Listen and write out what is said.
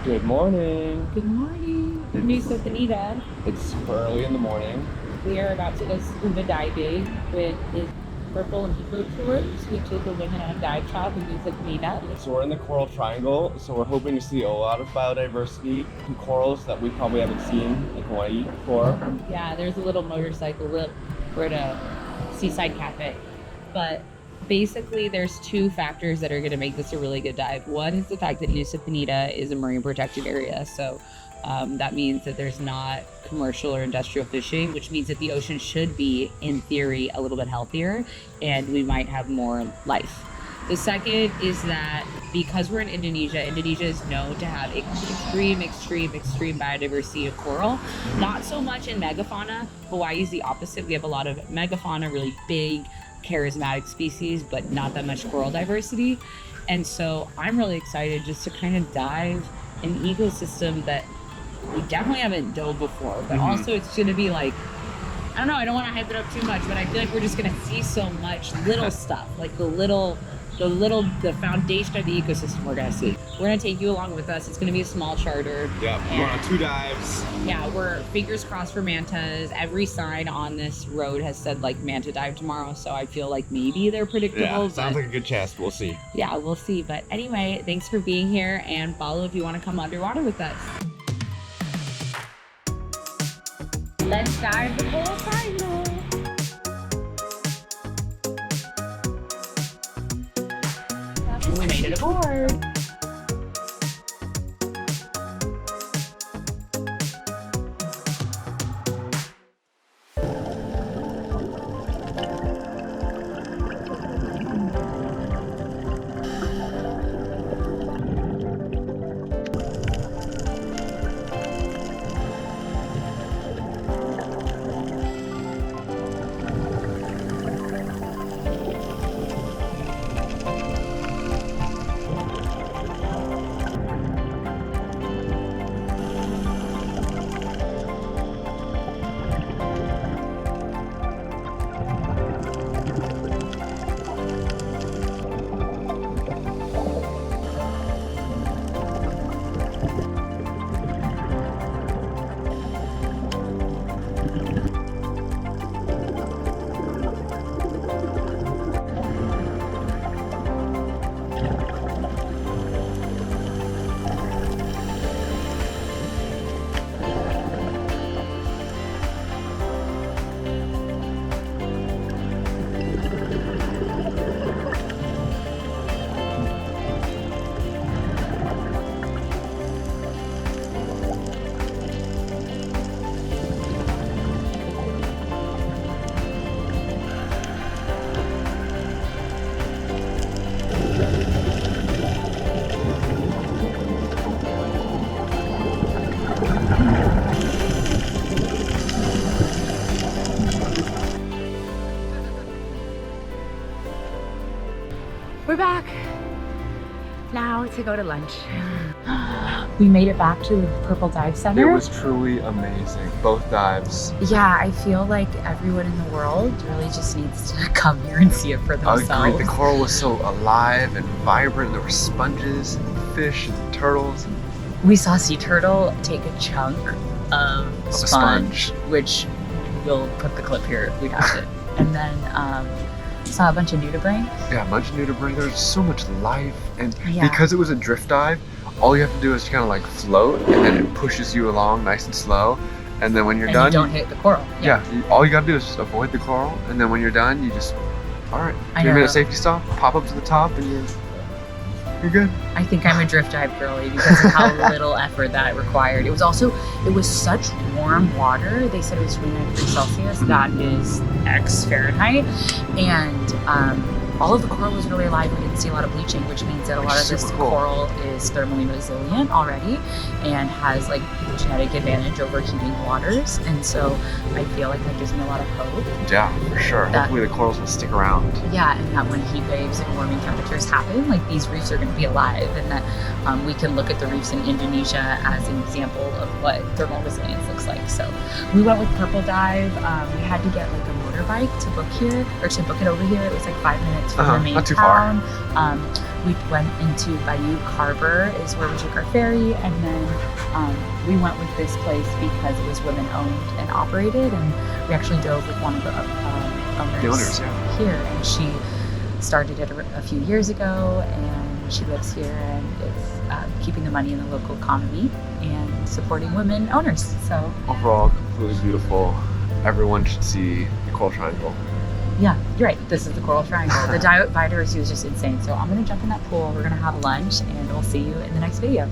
Good morning. Good morning, Nusa Penida. It's early in the morning. We are about to go scuba diving with his purple and eco tours, which is a women-owned dive shop in Nusa Penida. So we're in the Coral Triangle, so we're hoping to see a lot of biodiversity and corals that we probably haven't seen in Hawaii before. Yeah, there's a little motorcycle loop. We're at a seaside cafe. But basically, there's two factors that are going to make this a really good dive. One is the fact that Nusa Penida is a marine protected area, so that means that there's not commercial or industrial fishing, which means that the ocean should be, in theory, a little bit healthier, and we might have more life. The second is that because we're in Indonesia, Indonesia is known to have extreme biodiversity of coral. Not so much in megafauna. Hawaii is the opposite. We have a lot of megafauna, really big, charismatic species, but not that much coral diversity. And so I'm really excited just to kind of dive an ecosystem that we definitely haven't dove before, but also it's going to be like, I don't know, I don't want to hype it up too much, but I feel like we're just going to see so much little stuff, like the foundation of the ecosystem we're going to see. We're going to take you along with us. It's going to be a small charter. Yeah, we're going on 2 dives. Yeah, we're fingers crossed for mantas. Every sign on this road has said like manta dive tomorrow, so I feel like maybe they're predictable. Yeah, sounds like a good chance. We'll see. Yeah, we'll see. But anyway, thanks for being here, and follow if you want to come underwater with us. Let's dive the Coral Triangle. We made it aboard. We're back now to go to lunch. We made it back to the Purple Dive Center. It was truly amazing. Both dives. Yeah, I feel like everyone in the world really just needs to come here and see it for themselves. I agree. The coral was so alive and vibrant. There were sponges and fish and turtles. We saw sea turtle take a chunk of sponge, which we'll put the clip here if we have it. And then saw a bunch of nudibranch. Yeah, a bunch of nudibranch. There's so much life, and because it was a drift dive, all you have to do is kind of like float, and then it pushes you along nice and slow. And then when you're done, you don't hit the coral. All you gotta do is just avoid the coral, and then when you're done, you just, all right, 3-minute safety stop, pop up to the top, and you're good. I think I'm a drift dive girly because of how little effort that required. It was such warm water. They said it was 29 degrees Celsius. That is X Fahrenheit. And all of the coral was really alive. We didn't see a lot of bleaching, which means that a lot of this coral is thermally resilient already and has like genetic advantage over heating waters. And so I feel like that gives me a lot of hope. Yeah, for sure. Hopefully the corals will stick around. Yeah, and that when heat waves and warming temperatures happen, like these reefs are going to be alive, and that we can look at the reefs in Indonesia as an example of what thermal resilience looks like. So we went with Purple Dive. We had to get like a motorbike to book here, or to book it over here. It was like 5-minute minutes from the main not too town. We went into Bayou Harbor is where we took our ferry, and then we went with this place because it was women owned and operated, and we actually dove with one of the owners here, and she started it a few years ago, and she lives here, and it's keeping the money in the local economy and supporting women owners. So overall, completely beautiful. Everyone should see the Coral Triangle. yeah, you're right. This is the Coral Triangle. The diversity is just insane. So I'm gonna jump in that pool. We're gonna have lunch, and we'll see you in the next video.